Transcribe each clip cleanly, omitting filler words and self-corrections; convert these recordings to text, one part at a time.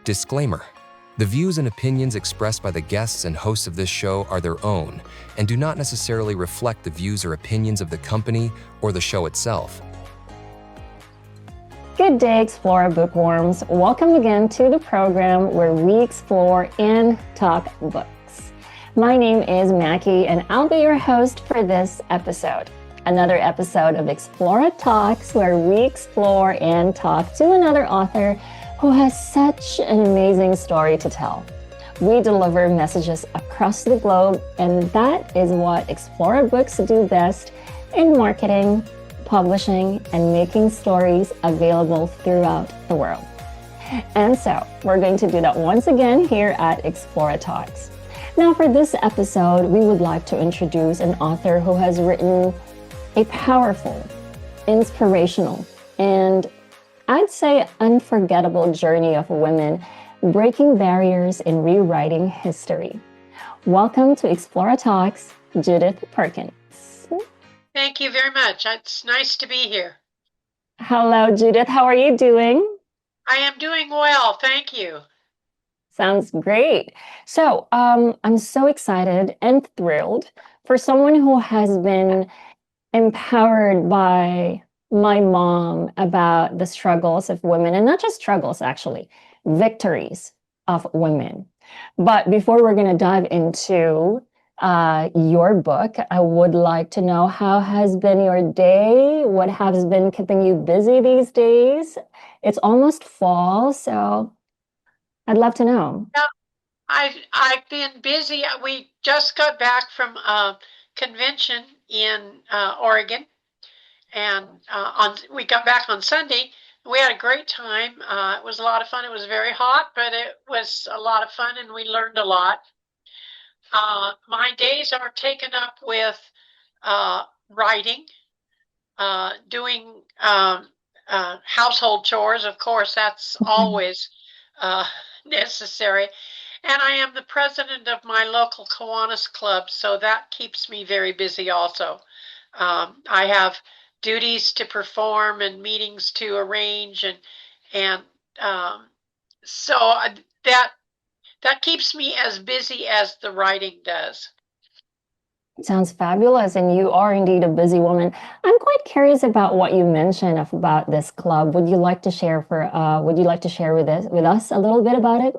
Disclaimer. The views and opinions expressed by the guests and hosts of this show are their own and do not necessarily reflect the views or opinions of the company or the show itself. Good day, Explora bookworms. Welcome again to the program where we explore and talk books. My name is Mackie, and I'll be your host for this episode. Another episode of Explora Talks, where we explore and talk to another author who has such an amazing story to tell. We deliver messages across the globe, and that is what Explora Books do best in marketing, publishing, and making stories available throughout the world. And so we're going to do that once again here at Explora Talks. Now, for this episode, we would like to introduce an author who has written a powerful, inspirational, and I'd say unforgettable journey of women breaking barriers and rewriting history. Welcome to Explora Talks, Judith Perkins. Thank you very much. It's nice to be here. Hello, Judith. How are you doing? I am doing well. Thank you. Sounds great. So I'm so excited and thrilled for someone who has been empowered by my mom about the struggles of women, and not just struggles, actually, victories of women. But before we're going to dive into your book, I would like to know, how has been your day? What has been keeping you busy these days? It's almost fall, so I'd love to know. Yeah, I've been busy. We just got back from a convention in Oregon, and we got back on Sunday. We had a great time. It was a lot of fun. It was very hot, but it was a lot of fun, and we learned a lot. My days are taken up with writing, doing household chores. Of course, that's always necessary. And I am the president of my local Kiwanis Club, so that keeps me very busy also. I have duties to perform and meetings to arrange, and so that keeps me as busy as the writing does. Sounds fabulous, and you are indeed a busy woman. I'm quite curious about what you mentioned about this club. Would you like to share with us a little bit about it?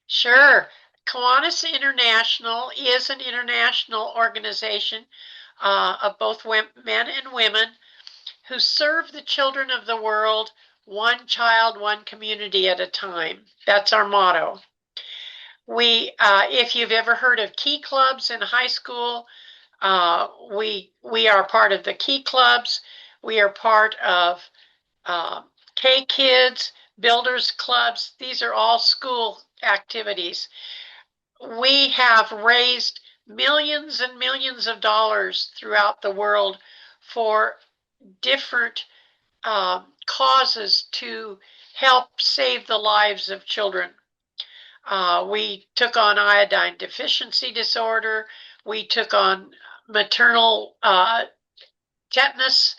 Sure. Kiwanis International is an international organization of both men and women who serve the children of the world, one child, one community at a time. That's our motto. If you've ever heard of Key Clubs in high school, we are part of the Key Clubs. We are part of K Kids, Builders Clubs. These are all school activities. We have raised millions and millions of dollars throughout the world for different causes to help save the lives of children. We took on iodine deficiency disorder. We took on maternal tetanus.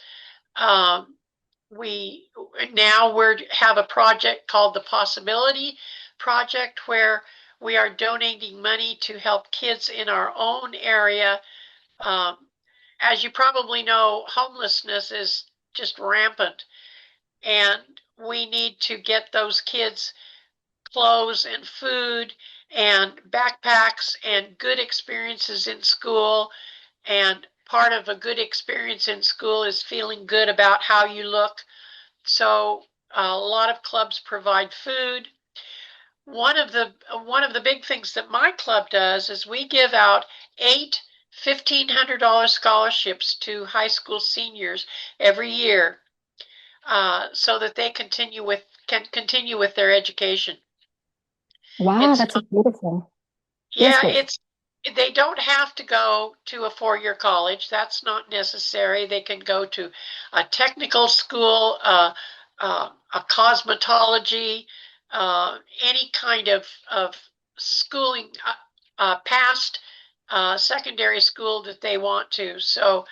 We have a project called the Possibility Project, where we are donating money to help kids in our own area. As you probably know, homelessness is just rampant, and we need to get those kids clothes and food and backpacks and good experiences in school. And part of a good experience in school is feeling good about how you look. So a lot of clubs provide food. One of the big things that my club does is we give out 8 $1,500 scholarships to high school seniors every year, so that they can continue with their education. Wow, that's beautiful. Yeah, yes, they don't have to go to a 4-year college. That's not necessary. They can go to a technical school, a cosmetology, any kind of schooling past secondary school that they want to. So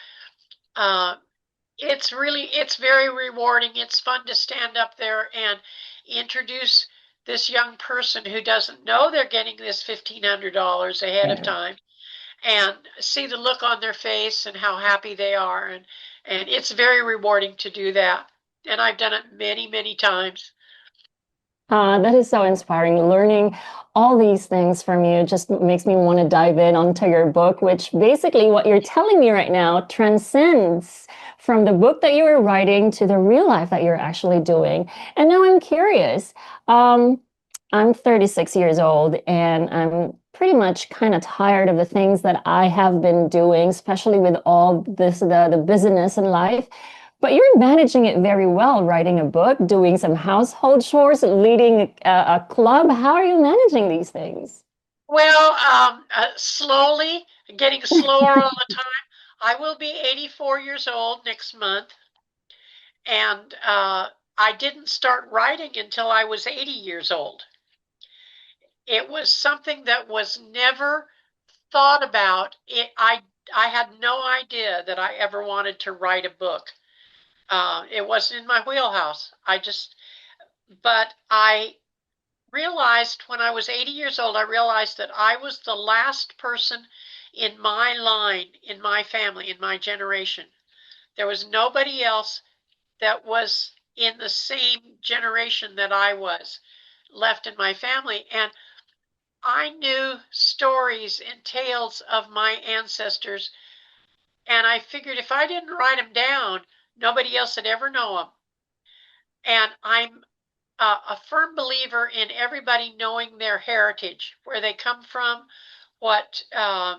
it's very rewarding. It's fun to stand up there and introduce this young person who doesn't know they're getting this $1,500 ahead of Yeah. time, and see the look on their face and how happy they are. And it's very rewarding to do that. And I've done it many, many times. That is so inspiring. Learning all these things from you just makes me want to dive in onto your book, which basically what you're telling me right now transcends from the book that you were writing to the real life that you're actually doing. And now I'm curious. Um, I'm 36 years old and I'm pretty much kind of tired of the things that I have been doing, especially with all this, the busyness in life. But you're managing it very well, writing a book, doing some household chores, leading a club. How are you managing these things? Well, slowly, getting slower all the time. I will be 84 years old next month, and I didn't start writing until I was 80 years old. It was something that was never thought about. I had no idea that I ever wanted to write a book. It wasn't in my wheelhouse. But I realized when I was 80 years old, I realized that I was the last person in my line, in my family, in my generation. There was nobody else that was in the same generation that I was left in my family. And I knew stories and tales of my ancestors. And I figured if I didn't write them down, nobody else would ever know them. And I'm a firm believer in everybody knowing their heritage, where they come from, what uh,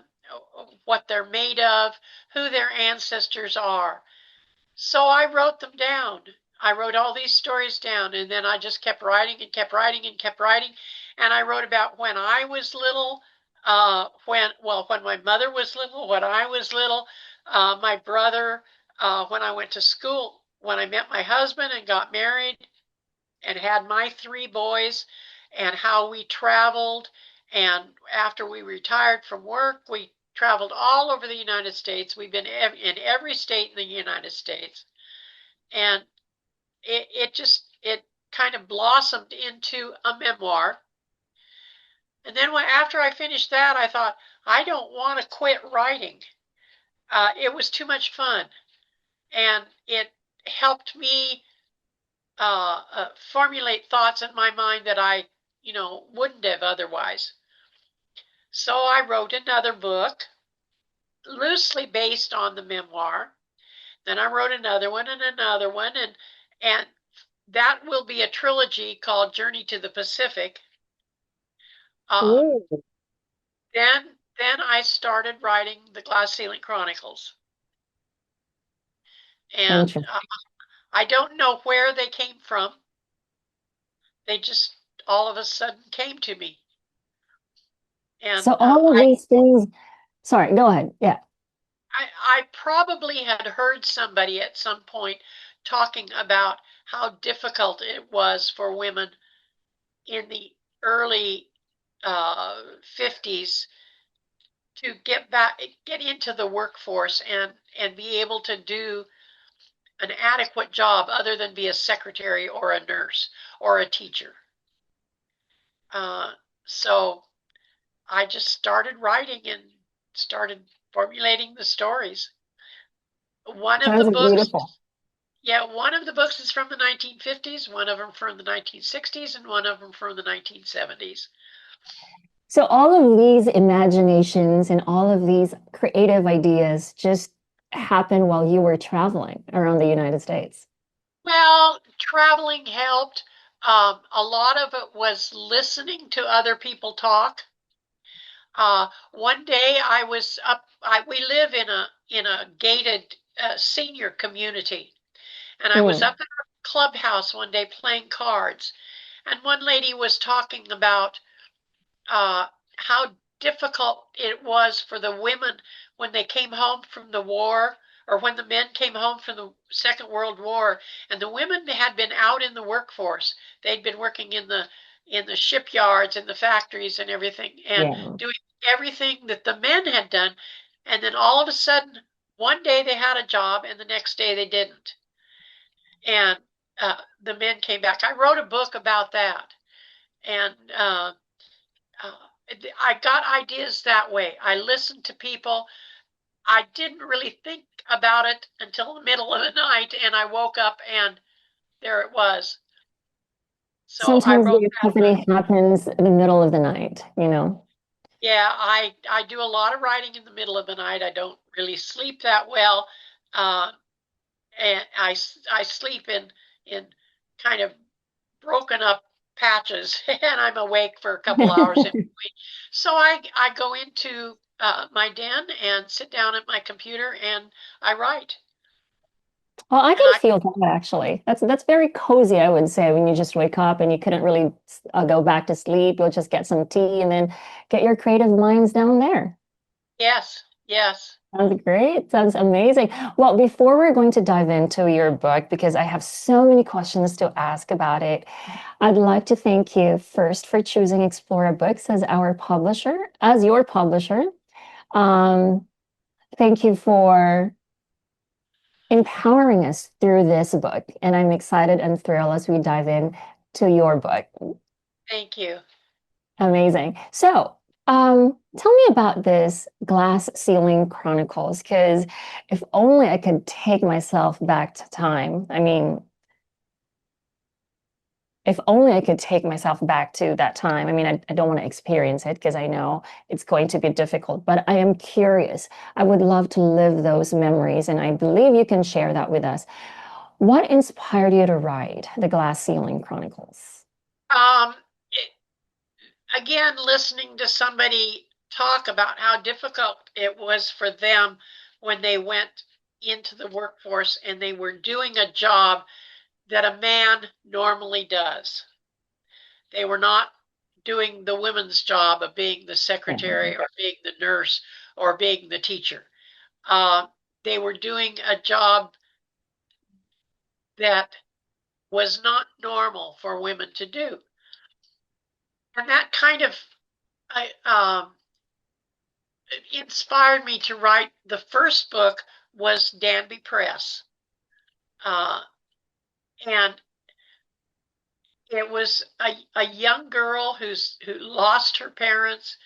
what they're made of, who their ancestors are. So I wrote them down. I wrote all these stories down, and then I just kept writing and kept writing and kept writing. And I wrote about when I was little, when my mother was little, when I was little, my brother, when I went to school, when I met my husband and got married, and had my three boys, and how we traveled. And after we retired from work, we traveled all over the United States. We've been in every state in the United States. And it kind of blossomed into a memoir. And then after I finished that, I thought, I don't want to quit writing. It was too much fun. And it helped me formulate thoughts in my mind that I, wouldn't have otherwise. So I wrote another book, loosely based on the memoir. Then I wrote another one and another one, and that will be a trilogy called Journey to the Pacific. Um, Ooh. then I started writing the Ceiling Chronicles, and Interesting. I don't know where they came from. They just all of a sudden came to me. And So all of these things, sorry, go ahead. Yeah. I probably had heard somebody at some point talking about how difficult it was for women in the early 50s to get into the workforce and be able to do an adequate job other than be a secretary or a nurse or a teacher. Uh, so I just started writing and started formulating the stories. One of the Sounds books, beautiful. yeah, one of the books is from the 1950s, one of them from the 1960s, and one of them from the 1970s. So all of these imaginations and all of these creative ideas just happened while you were traveling around the United States. Well, traveling helped. A lot of it was listening to other people talk. One day I was up. We live in a gated senior community, and I was Mm. up in a clubhouse one day playing cards, and one lady was talking about uh, how difficult it was for the women when they came home from the war, or when the men came home from the Second World War, and the women had been out in the workforce. They'd been working in the shipyards and the factories and everything, and Yeah. doing everything that the men had done. And then all of a sudden, one day they had a job, and the next day they didn't. And the men came back. I wrote a book about that. and I got ideas that way. I listened to people. I didn't really think about it until the middle of the night, and I woke up and there it was. So I Sometimes wrote the that book. epiphany happens in the middle of the night, you know? Yeah, I do a lot of writing in the middle of the night. I don't really sleep that well, uh, and I sleep in kind of broken up patches, and I'm awake for a couple hours in between. So I go into my den and sit down at my computer and I write. Well, I And can feel that actually. That's very cozy, I would say, when you just wake up and you couldn't really go back to sleep. You'll just get some tea and then get your creative minds down there. yes, yes, Sounds great. Sounds amazing. Well, before we're going to dive into your book, because I have so many questions to ask about it, I'd like to thank you first for choosing Explora Books as our publisher, as your publisher. Um, Thank you for empowering us through this book. And I'm excited and thrilled as we dive in to your book. thank you. Amazing. So, tell me about this Glass Ceiling Chronicles, because if only I could take myself back to time. I mean, if only I could take myself back to that time. I mean, I don't want to experience it because I know it's going to be difficult, but I am curious. I would love to live those memories, and I believe you can share that with us. What inspired you to write the Glass Ceiling Chronicles? Um, it, again, listening to somebody talk about how difficult it was for them when they went into the workforce and they were doing a job that a man normally does. They were not doing the women's job of being the Yeah. secretary or being the nurse or being the teacher. Uh, they were doing a job that was not normal for women to do. And that kind of I, inspired me to write the first book was Danby Press. Uh, and it was a young girl who lost her parents,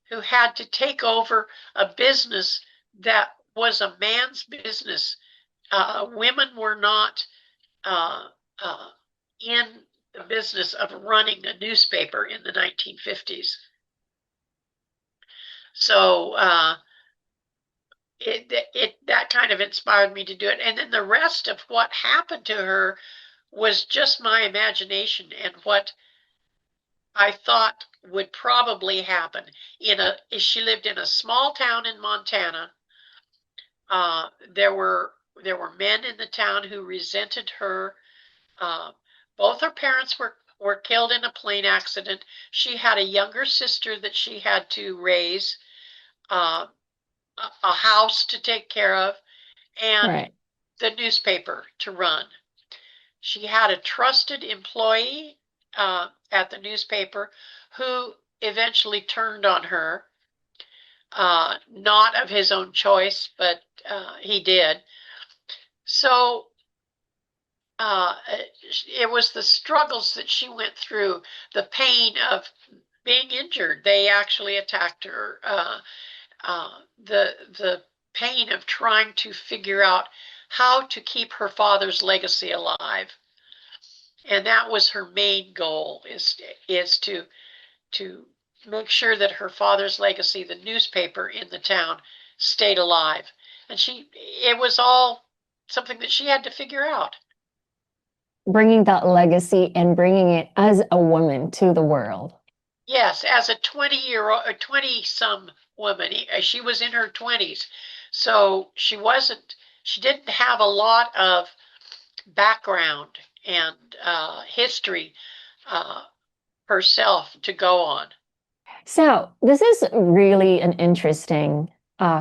who had to take over a business that was a man's business. Women were not uh, uh, in the business of running a newspaper in the 1950s. So that kind of inspired me to do it. And then the rest of what happened to her was just my imagination and what I thought would probably happen. She lived in a small town in Montana. There were men in the town who resented her. Uh, Both her parents were killed in a plane accident. She had a younger sister that she had to raise, uh, a house to take care of, and Right. the newspaper to run. She had a trusted employee at the newspaper who eventually turned on her, not of his own choice, but he did. So uh, it was the struggles that she went through, the pain of being injured. They actually attacked her. The pain of trying to figure out how to keep her father's legacy alive, and that was her main goal is to make sure that her father's legacy, the newspaper in the town, stayed alive. And it was all something that she had to figure out. Bringing that legacy and bringing it as a woman to the world. Yes, as a 20-year-old, a 20-some woman, she was in her 20s. So she didn't have a lot of background and history herself to go on. So, this is really an interesting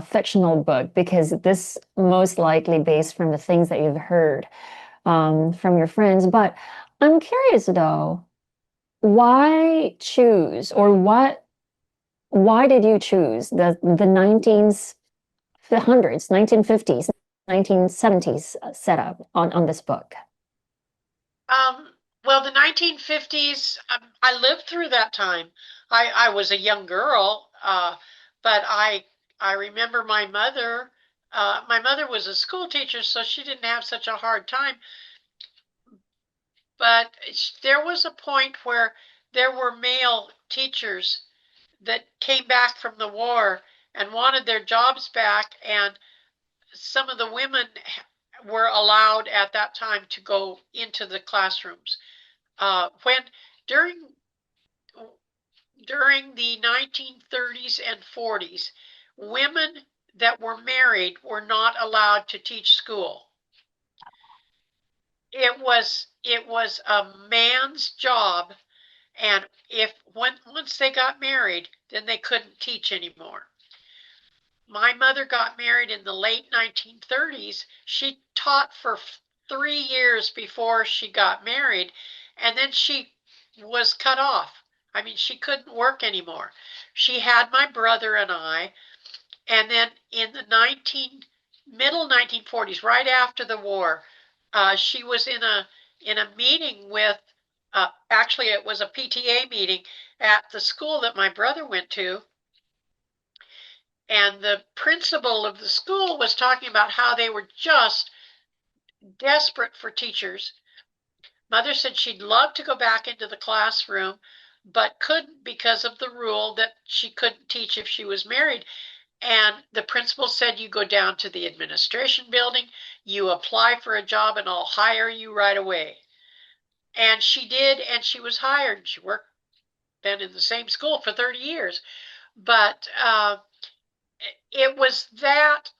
fictional book because this most likely based from the things that you've heard from your friends. But I'm curious though, why choose or why did you choose the 1900s, 1950s, 1970s setup on this book? Um, Well, the 1950s, I lived through that time. I was a young girl, but I remember my mother. My mother was a school teacher, so she didn't have such a hard time. But there was a point where there were male teachers that came back from the war and wanted their jobs back, and some of the women were allowed at that time to go into the classrooms. When during during the 1930s and 40s, women that were married were not allowed to teach school. It was a man's job, and once they got married, then they couldn't teach anymore. My mother got married in the late 1930s. She taught for 3 years before she got married, and then she was cut off. I mean, she couldn't work anymore. She had my brother and I, and then in the middle 1940s, right after the war, she was in a meeting with. Actually, it was a PTA meeting at the school that my brother went to, and the principal of the school was talking about how they were just desperate for teachers. Mother said she'd love to go back into the classroom, but couldn't because of the rule that she couldn't teach if she was married. And the principal said, you go down to the administration building, you apply for a job, and I'll hire you right away. And she did, and she was hired. She worked then in the same school for 30 years. But it was that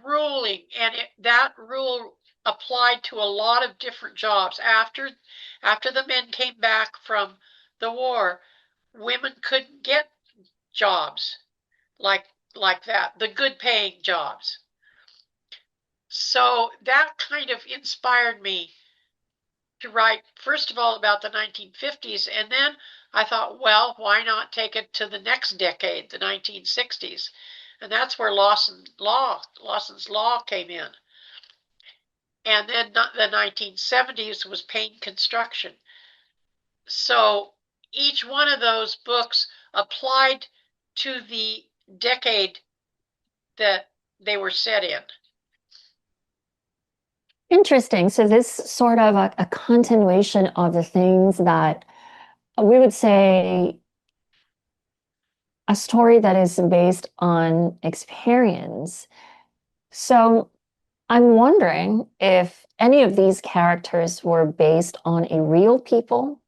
ruling, and that rule applied to a lot of different jobs. After the men came back from the war, women couldn't get jobs like that, the good paying jobs. So that kind of inspired me to write, first of all, about the 1950s, and then I thought, well, why not take it to the next decade, the 1960s? And that's where Lawson's Law came in. And then the 1970s was paint construction. So each one of those books applied to the decade that they were set in. Interesting. So this sort of a continuation of the things that we would say a story that is based on experience. So I'm wondering if any of these characters were based on a real people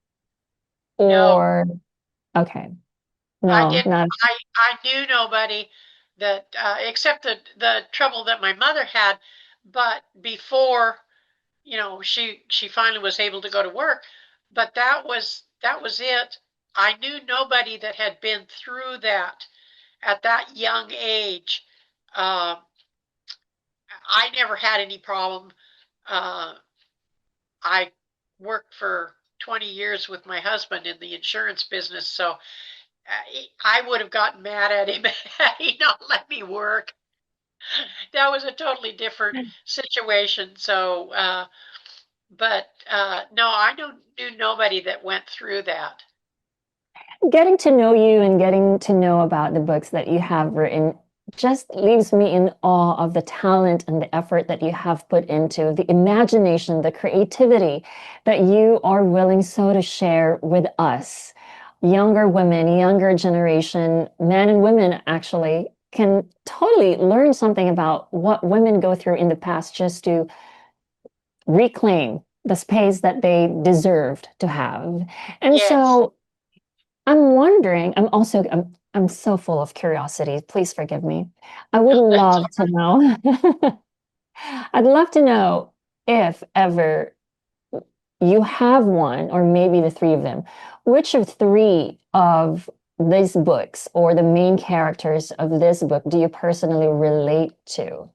No, or okay, I no, didn't. not I knew nobody that except the trouble that my mother had. But before, she finally was able to go to work. But that was it. I knew nobody that had been through that at that young age. Uh, I never had any problem. Uh, I worked for 20 years with my husband in the insurance business, so I would have gotten mad at him had he not let me work. That was a totally different situation. So, but no, knew nobody that went through that. getting to know you and getting to know about the books that you have written just leaves me in awe of the talent and the effort that you have put into the imagination, the creativity that you are willing so to share with us. Younger women, younger generation, men and women actually can totally learn something about what women go through in the past just to reclaim the space that they deserved to have. And Yes, so I'm wondering, I'm so full of curiosity. Please forgive me. I would that's love to know. I'd love to know if ever you have one, or maybe the three of them. Which of three of these books or the main characters of this book do you personally relate to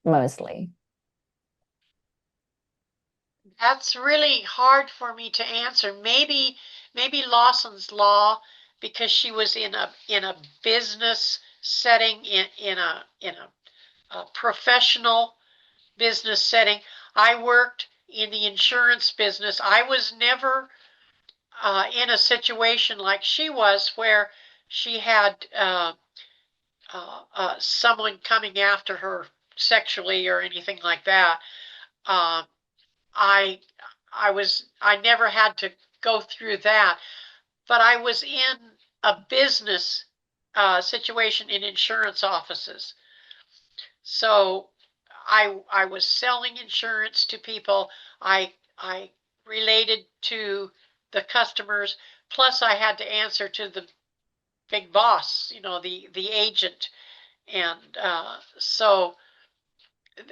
mostly? that's really hard for me to answer. Maybe Lawson's Law, because she was in a business setting, in a professional business setting. I worked in the insurance business. I was never in a situation like she was where she had someone coming after her sexually or anything like that. Uh, I I never had to go through that, but I was in a business situation in insurance offices. So I was selling insurance to people. I related to the customers. Plus, I had to answer to the big boss, the agent, and so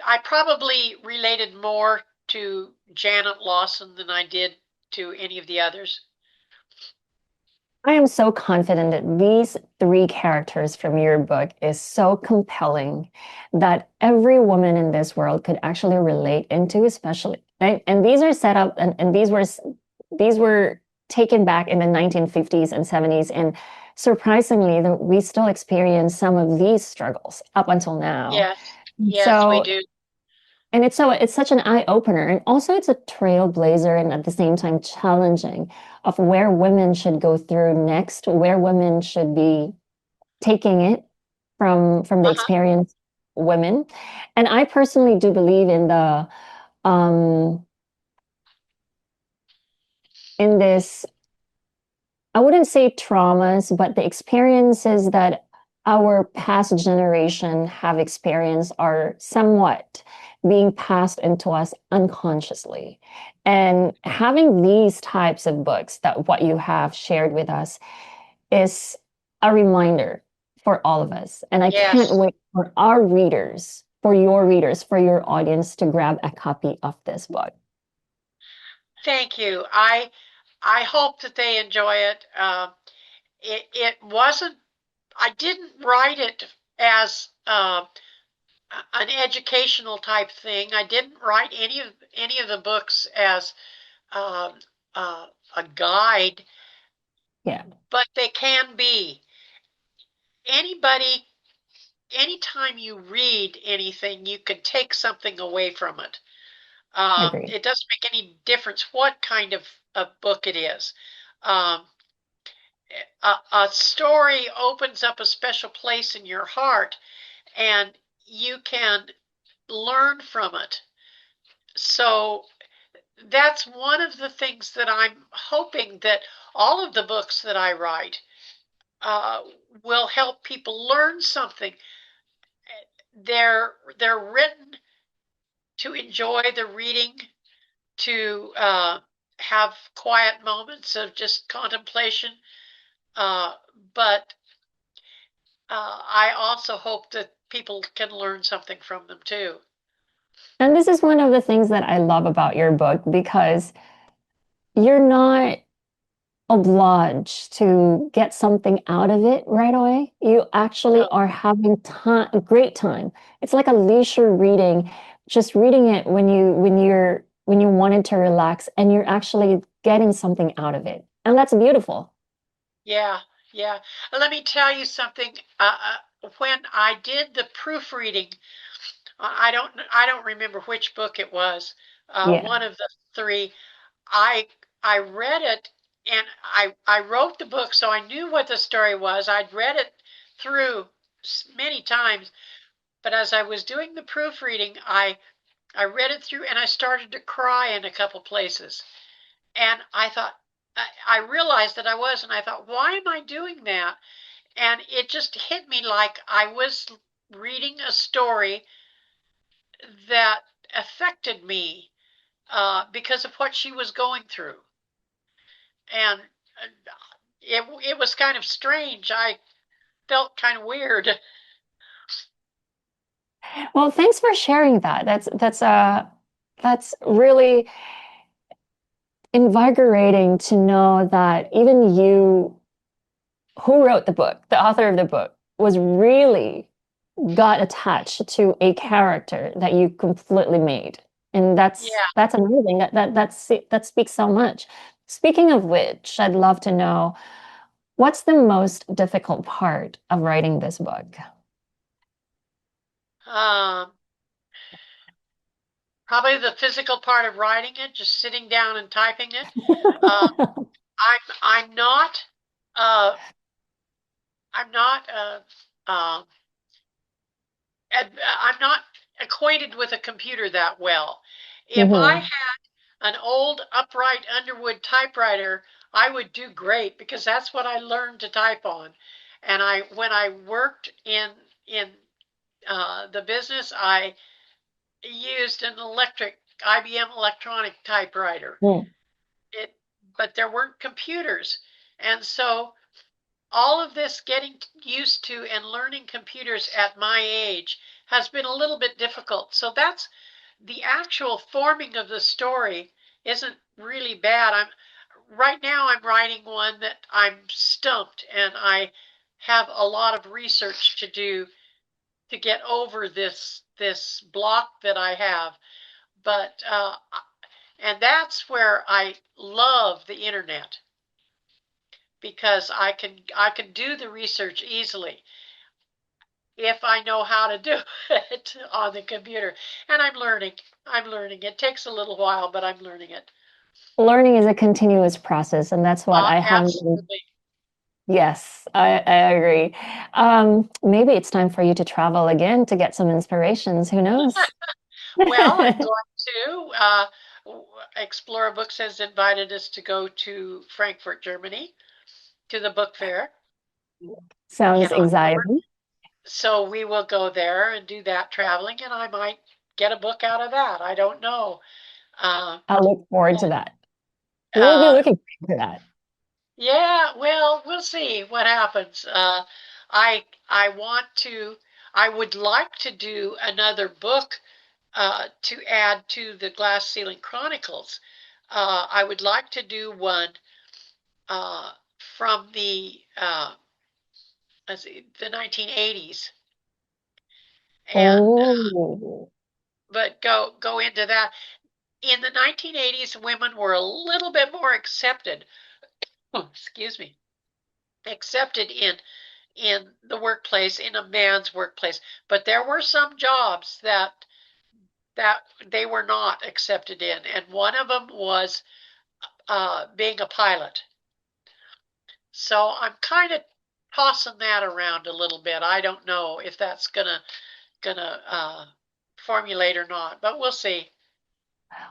I probably related more to Janet Lawson than I did to any of the others. I am so confident that these three characters from your book is so compelling that every woman in this world could actually relate into, especially, right? And these are set up and these were taken back in the 1950s and 70s. And surprisingly, we still experience some of these struggles up until now. Yes, yes, we So do. and it's such an eye opener, and also it's a trailblazer, and at the same time challenging of where women should go through next, where women should be taking it from the Uh-huh. experienced women. And I personally do believe um in this, I wouldn't say traumas, but the experiences that our past generation have experienced are somewhat being passed into us unconsciously. And having these types of books, that what you have shared with us, is a reminder for all of us. And I can't Yes, wait for our readers, for your readers, for your audience to grab a copy of this book. thank you. I hope that they enjoy it. It wasn't. I didn't write it as an educational type thing. I didn't write any of the books as um, a guide, Yeah, but they can be. Anybody, anytime you read anything, you can take something away from it. agreed. It doesn't make any difference what kind of book it is. Um, a story opens up a special place in your heart, and you can learn from it. So that's one of the things that I'm hoping that all of the books that I write uh, will help people learn something. They're written to enjoy the reading, to have quiet moments of just contemplation. Uh, but I also hope that people can learn something from them too. And this is one of the things that I love about your book, because you're not obliged to get something out of it right away. You actually No, are having time, a great time. It's like a leisure reading, just reading it when you wanted to relax, and you're actually getting something out of it. And that's beautiful. yeah, yeah. Let me tell you something. When I did the proofreading, I don't remember which book it was. Yeah. One of the three. I read it, and I wrote the book, so I knew what the story was. I'd read it through many times, but as I was doing the proofreading, I read it through and I started to cry in a couple places. And I thought, I realized that I was, and I thought, why am I doing that? And it just hit me like I was reading a story that affected me because of what she was going through. And it was kind of strange. I felt kind of weird. Well, thanks for sharing that. That's really invigorating to know that even you, who wrote the book, the author of the book, was really got attached to a character that you completely made. And Yeah. that's amazing. That speaks so much. Speaking of which, I'd love to know, what's the most difficult part of writing this book? Um, Probably the physical part of writing it, just sitting down and typing it. Uh, I'm not uh, I'm not I'm not acquainted with a computer that well. If I Hmm. had an old upright Underwood typewriter, I would do great because that's what I learned to type on. And when I worked in the business, I used an IBM electronic typewriter. It, but there weren't computers, and so all of this getting used to and learning computers at my age has been a little bit difficult. So that's the actual forming of the story isn't really bad. Right now I'm writing one that I'm stumped and I have a lot of research to do to get over this block that I have. But and that's where I love the internet because I can do the research easily if I know how to do it on the computer. And I'm learning. I'm learning. It takes a little while, but I'm learning it. Learning is a continuous process, and that's what I have. Absolutely. Yes, I agree. Maybe it's time for you to travel again to get some inspirations. Who knows? Well, I'm going to. Explora Books has invited us to go to Frankfurt, Germany, to the book fair in Sounds October. exciting. So we will go there and do that traveling, and I might get a book out of that. I don't know. Uh, I look forward to that. We'll be uh, looking forward to that. yeah, well, we'll see what happens. I want to. I would like to do another book to add to the Glass Ceiling Chronicles. I would like to do one uh, from let's see, the 1980s, and Oh, but go into that. In the 1980s, women were a little bit more accepted. Oh, excuse me, accepted in the workplace, in a man's workplace. But there were some jobs that they were not accepted in, and one of them was being a pilot. So I'm kind of tossing that around a little bit. I don't know if that's gonna formulate or not, but we'll see.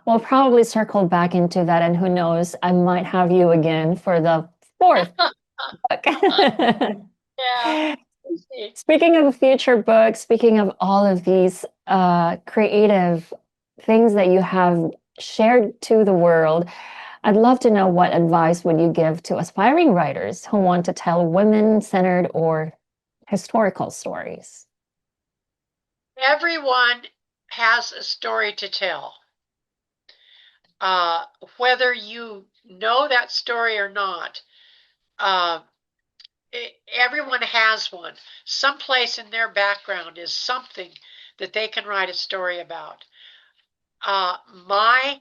we'll probably circle back into that, and who knows, I might have you again for the fourth book. Yeah, we'll see. Speaking of future books, speaking of all of these creative things that you have shared to the world, I'd love to know what advice would you give to aspiring writers who want to tell women-centered or historical stories? Everyone has a story to tell. Uh, Whether you know that story or not, uh, everyone has one. Someplace in their background is something that they can write a story about. My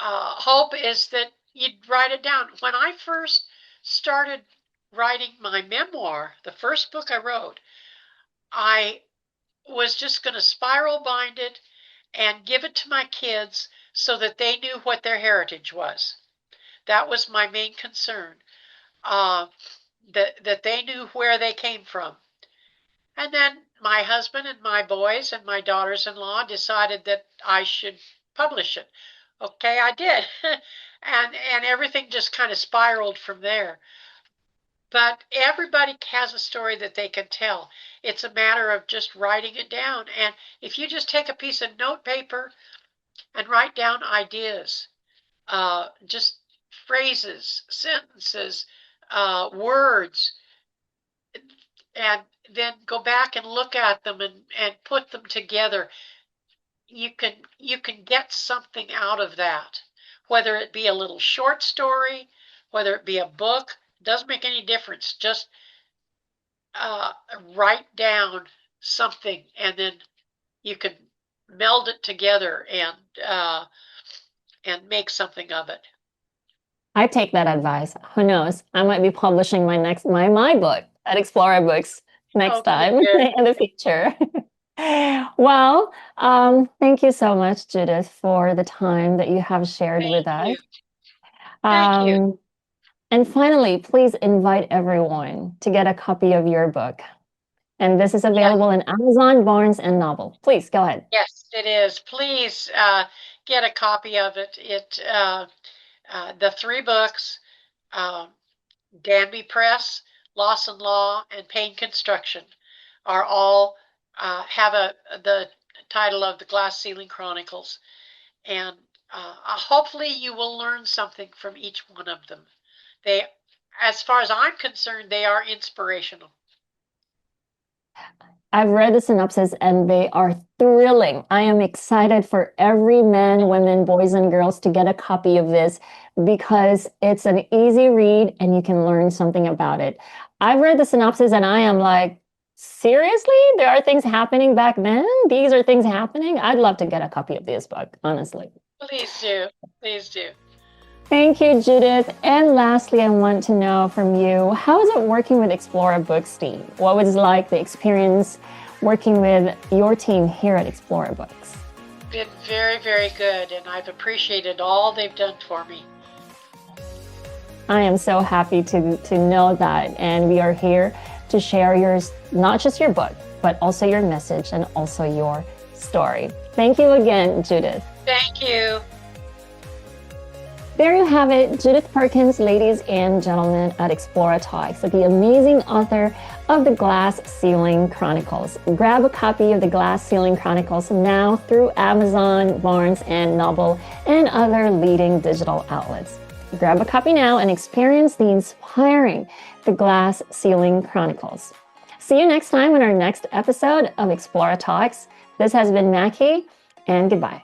hope is that you'd write it down. When I first started writing my memoir, the first book I wrote, I was just going to spiral bind it and give it to my kids so that they knew what their heritage was. That was my main concern, uh, that they knew where they came from. And then my husband and my boys and my daughters-in-law decided that I should publish it. Okay, I did. And everything just kind of spiraled from there. But everybody has a story that they can tell. It's a matter of just writing it down. And if you just take a piece of note paper and write down ideas, just phrases, sentences, words, and then go back and look at them and put them together, you can get something out of that. Whether it be a little short story, whether it be a book, doesn't make any difference. Just uh, write down something and then you can meld it together and make something of it. I take that advice. Who knows? I might be publishing my book at Explora Books next Okay, time good. in the future. Well, thank you so much, Judith, for the time that you have shared with Thank us. you. Thank you. And finally, please invite everyone to get a copy of your book. And this is Yeah. available in Amazon, Barnes, and Noble. Please go ahead. Yes, it is. Please get a copy of it. The three books, uh, Danby Press, Loss and Law, and Pain Construction, are all have the title of the Glass Ceiling Chronicles, and hopefully you will learn something from each one of them. They, as far as I'm concerned, they are inspirational. I've read the synopsis and they are thrilling. I am excited for every man, women, boys, and girls to get a copy of this because it's an easy read and you can learn something about it. I've read the synopsis and I am like, seriously? There are things happening back then? These are things happening? I'd love to get a copy of this book, honestly. Please do. Please do. Thank you, Judith. And lastly, I want to know from you, how is it working with Explora Books team? What was like the experience working with your team here at Explora Books? Been very, very good, and I've appreciated all they've done for me. I am so happy to know that. And we are here to share yours, not just your book, but also your message and also your story. Thank you again, Judith. Thank you. There you have it, Judith Perkins, ladies and gentlemen at Explora Talks, the amazing author of the Glass Ceiling Chronicles. Grab a copy of the Glass Ceiling Chronicles now through Amazon, Barnes and Noble, and other leading digital outlets. Grab a copy now and experience the inspiring The Glass Ceiling Chronicles. See you next time in our next episode of Explora Talks. This has been Mackie, and goodbye.